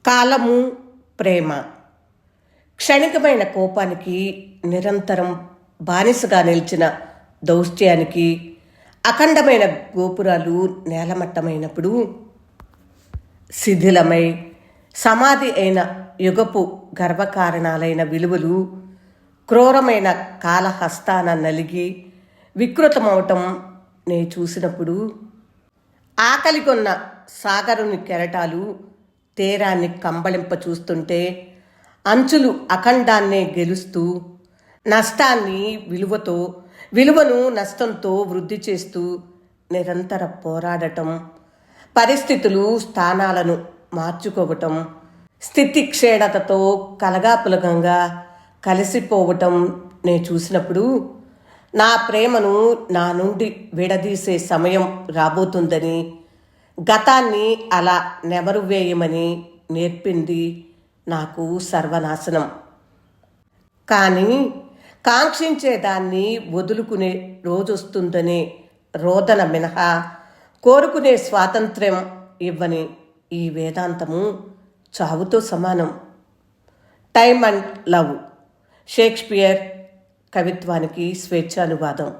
కాలము, ప్రేమ. క్షణికమైన కోపానికి, నిరంతరం బానిసగా నిలిచిన దౌత్యానికి, అఖండమైన గోపురాలు నేలమట్టమైనప్పుడు, శిథిలమై సమాధి అయిన యుగపు గర్వకారణాలైన విలువలు క్రూరమైన కాలహస్తాన నలిగి వికృతమవటం నే చూసినప్పుడు, ఆకలిగొన్న సాగరుని కెరటాలు తీరాన్ని కంబళింప చూస్తుంటే, అంచులు అఖండాన్నే గెలుస్తూ, నష్టాన్ని విలువతో, విలువను నష్టంతో వృద్ధి చేస్తూ నిరంతర పోరాడటం, పరిస్థితులు స్థానాలను మార్చుకోవటం, స్థితి క్షీణతతో కలగాపులగంగా కలిసిపోవటం నే చూసినప్పుడు, నా ప్రేమను నా నుండి విడదీసే సమయం రాబోతుందని, గతాన్ని అలా నెమరువేయమని నేర్పింది నాకు సర్వనాశనం. కానీ కాంక్షించేదాన్ని వదులుకునే రోజొస్తుందనే రోదన మినహా కోరుకునే స్వాతంత్ర్యం ఇవ్వని ఈ వేదాంతము చావుతో సమానం. టైమ్ అండ్ లవ్, షేక్స్పియర్ కవిత్వానికి స్వేచ్ఛానువాదం.